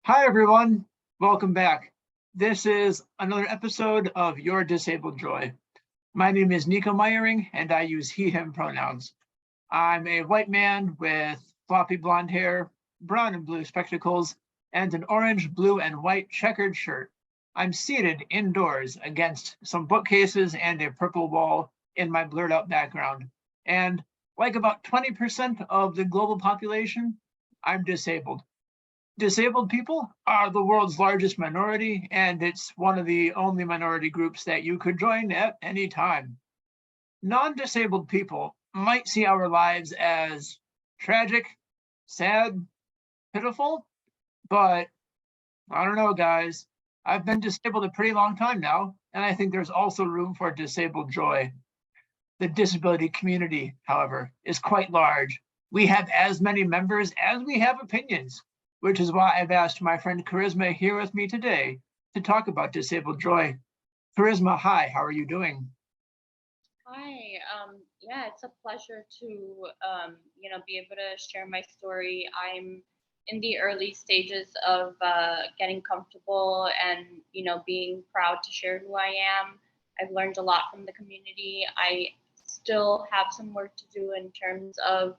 Hi, everyone. Welcome back. This is another episode of Your Disabled Joy. My name is Nico Meyering, and I use he, him pronouns. I'm a white man with floppy blonde hair, brown and blue spectacles, and an orange, blue, and white checkered shirt. I'm seated indoors against some bookcases and a purple wall in my blurred out background. And like about 20% of the global population, I'm disabled. Disabled people are the world's largest minority, and it's one of the only minority groups that you could join at any time. Non-disabled people might see our lives as tragic, sad, pitiful, but I don't know, guys. I've been disabled a pretty long time now, and I think there's also room for disabled joy. The disability community, however, is quite large. We have as many members as we have opinions, which is why I've asked my friend Charisma here with me today to talk about disabled joy. Charisma, hi, how are you doing? Hi, yeah, it's a pleasure to, be able to share my story. I'm in the early stages of getting comfortable and, being proud to share who I am. I've learned a lot from the community. I still have some work to do in terms of,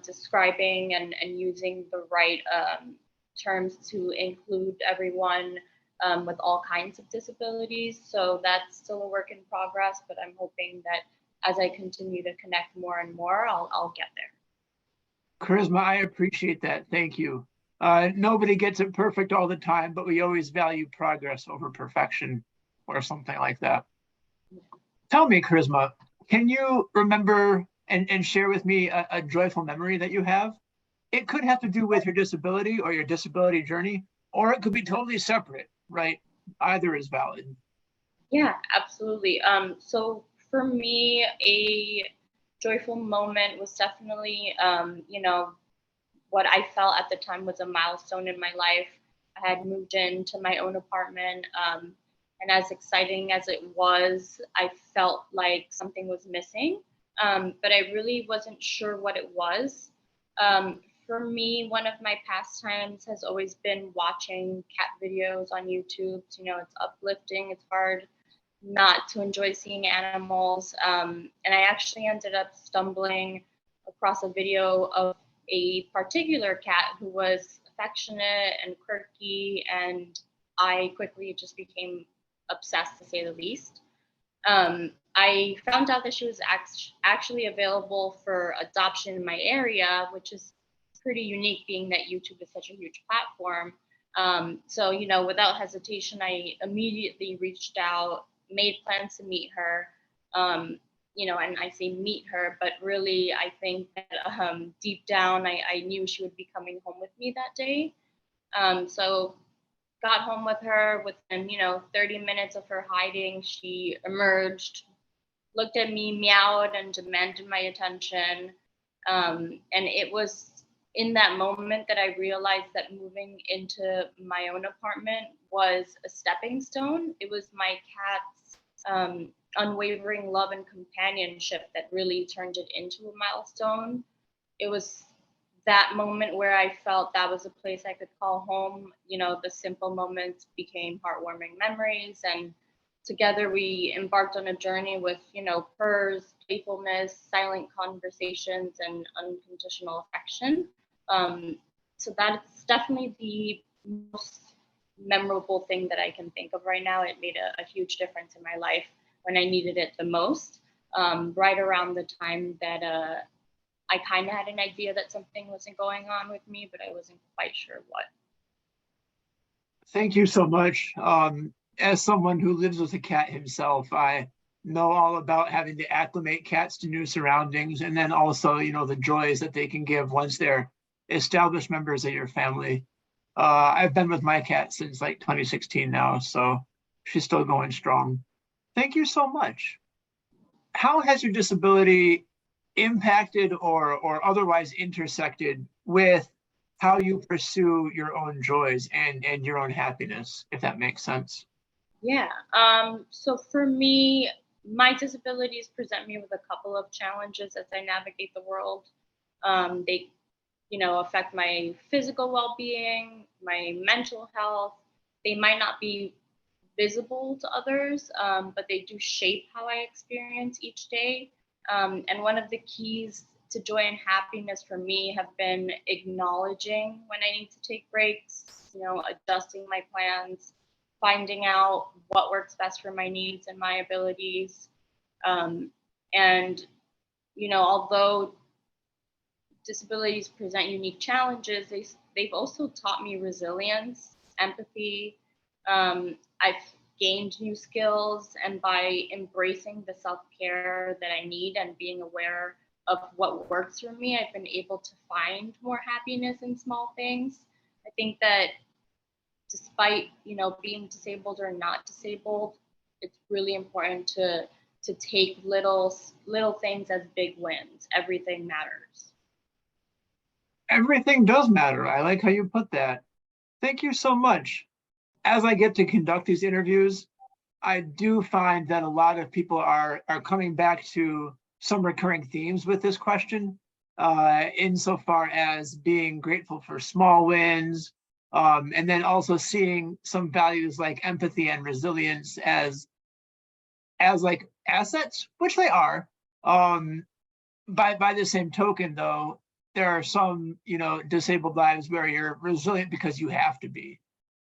describing and using the right terms to include everyone with all kinds of disabilities. So that's still a work in progress, but I'm hoping that as I continue to connect more and more, I'll get there. Charisma, I appreciate that. Thank you. Nobody gets it perfect all the time, but we always value progress over perfection or something like that. Tell me, Charisma, can you remember and share with me a joyful memory that you have? It could have to do with your disability or your disability journey, or it could be totally separate, right? Either is valid. Yeah, absolutely. So for me, a joyful moment was definitely, what I felt at the time was a milestone in my life. I had moved into my own apartment. And as exciting as it was, I felt like something was missing. But I really wasn't sure what it was. For me, one of my pastimes has always been watching cat videos on YouTube. It's uplifting. It's hard not to enjoy seeing animals. And I actually ended up stumbling across a video of a particular cat who was affectionate and quirky, and I quickly just became obsessed, to say the least. I found out that she was actually available for adoption in my area, which is pretty unique, being that YouTube is such a huge platform. So, without hesitation, I immediately reached out, made plans to meet her. And I say meet her, but really, I think that deep down, I knew she would be coming home with me that day. So got home with her. Within 30 minutes of her hiding, she emerged, looked at me, meowed, and demanded my attention. And it was in that moment that I realized that moving into my own apartment was a stepping stone. It was my cat's unwavering love and companionship that really turned it into a milestone. It was that moment where I felt that was a place I could call home. The simple moments became heartwarming memories, and together we embarked on a journey with, purrs, playfulness, silent conversations, and unconditional affection. So that's definitely the most memorable thing that I can think of right now. It made a huge difference in my life when I needed it the most, right around the time that I kind of had an idea that something wasn't going on with me, but I wasn't quite sure what. Thank you so much. As someone who lives with a cat himself, I know all about having to acclimate cats to new surroundings, and then also, the joys that they can give once they're established members of your family. I've been with my cat since like 2016 now, so she's still going strong. Thank you so much. How has your disability impacted or otherwise intersected with how you pursue your own joys and your own happiness, if that makes sense? Yeah. So for me, my disabilities present me with a couple of challenges as I navigate the world. They affect my physical well-being, my mental health. They might not be visible to others, but they do shape how I experience each day. And one of the keys to joy and happiness for me have been acknowledging when I need to take breaks, adjusting my plans, finding out what works best for my needs and my abilities. And, although disabilities present unique challenges, they've also taught me resilience, empathy. I've gained new skills, and by embracing the self-care that I need and being aware of what works for me, I've been able to find more happiness in small things. I think that despite, being disabled or not disabled, it's really important to take little things as big wins. Everything matters. Everything does matter. I like how you put that. Thank you so much. As I get to conduct these interviews, I do find that a lot of people are coming back to some recurring themes with this question, insofar as being grateful for small wins, and then also seeing some values like empathy and resilience as like assets, which they are. By the same token, though, there are some disabled lives where you're resilient because you have to be.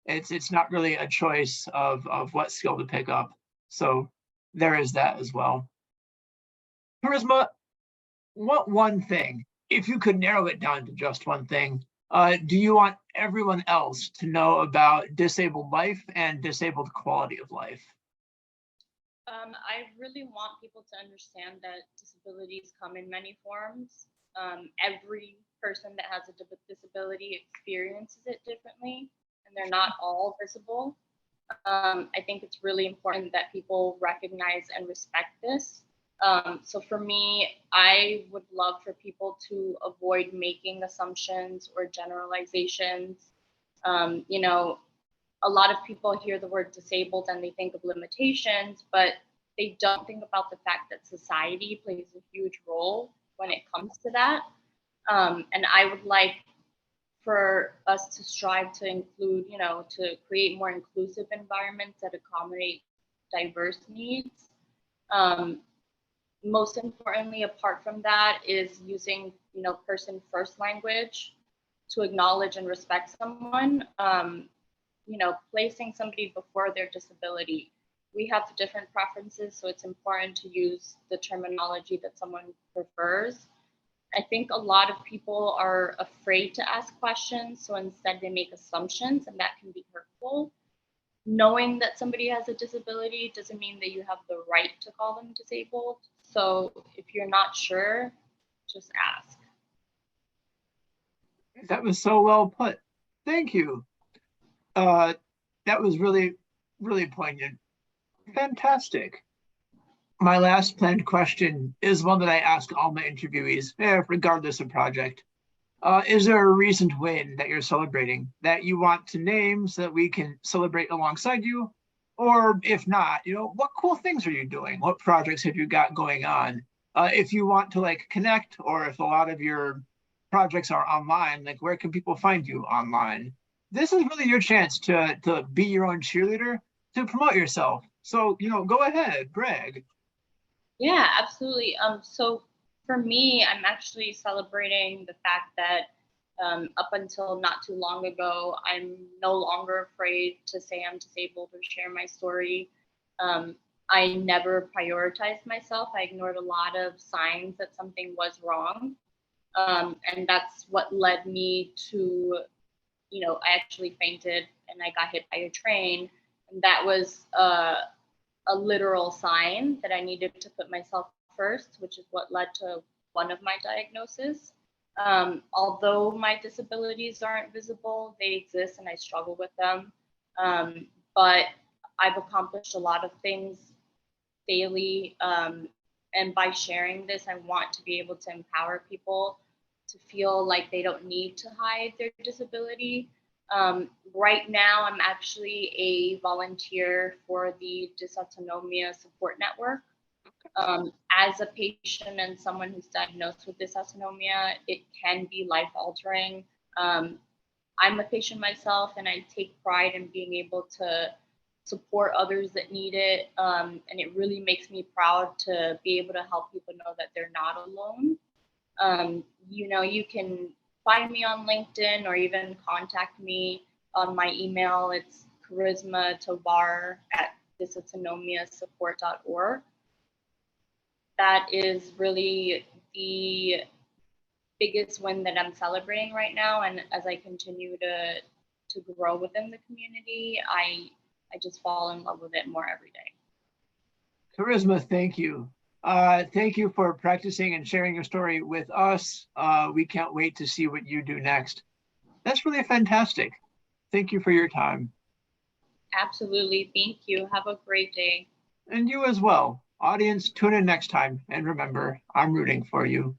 It's not really a choice of what skill to pick up. So there is that as well. Charisma, what one thing, if you could narrow it down to just one thing, do you want everyone else to know about disabled life and disabled quality of life? I really want people to understand that disabilities come in many forms. Every person that has a disability experiences it differently, and they're not all visible. I think it's really important that people recognize and respect this. So for me, I would love for people to avoid making assumptions or generalizations. A lot of people hear the word disabled and they think of limitations, but they don't think about the fact that society plays a huge role when it comes to that. And I would like for us to strive to include, to create more inclusive environments that accommodate diverse needs. Most importantly, apart from that, is using, person first language to acknowledge and respect someone. Placing somebody before their disability. We have different preferences, so it's important to use the terminology that someone prefers. I think a lot of people are afraid to ask questions, so instead they make assumptions, and that can be hurtful. Knowing that somebody has a disability doesn't mean that you have the right to call them disabled. So if you're not sure, just ask. That was so well put. Thank you. That was really, really poignant. Fantastic. My last planned question is one that I ask all my interviewees, regardless of project. Is there a recent win that you're celebrating that you want to name so that we can celebrate alongside you? Or if not, what cool things are you doing? What projects have you got going on? If you want to connect, or if a lot of your projects are online, where can people find you online? This is really your chance to be your own cheerleader, to promote yourself. So, go ahead, brag. Yeah, absolutely. So for me, I'm actually celebrating the fact that up until not too long ago, I'm no longer afraid to say I'm disabled or share my story. I never prioritized myself. I ignored a lot of signs that something was wrong. And that's what led me to, I actually fainted and I got hit by a train. And that was a literal sign that I needed to put myself first, which is what led to one of my diagnoses. Although my disabilities aren't visible, they exist and I struggle with them. But I've accomplished a lot of things daily. And by sharing this, I want to be able to empower people to feel like they don't need to hide their disability. Right now, I'm actually a volunteer for the Dysautonomia Support Network. As a patient and someone who's diagnosed with dysautonomia, it can be life altering. I'm a patient myself, and I take pride in being able to support others that need it. And it really makes me proud to be able to help people know that they're not alone. You can find me on LinkedIn or even contact me on my email. It's charismatovar@dysautonomiasupport.org. That is really the biggest win that I'm celebrating right now. And as I continue to grow within the community, I just fall in love with it more every day. Charisma, thank you. Thank you for practicing and sharing your story with us. We can't wait to see what you do next. That's really fantastic. Thank you for your time. Absolutely. Thank you. Have a great day. And you as well. Audience, tune in next time. And remember, I'm rooting for you.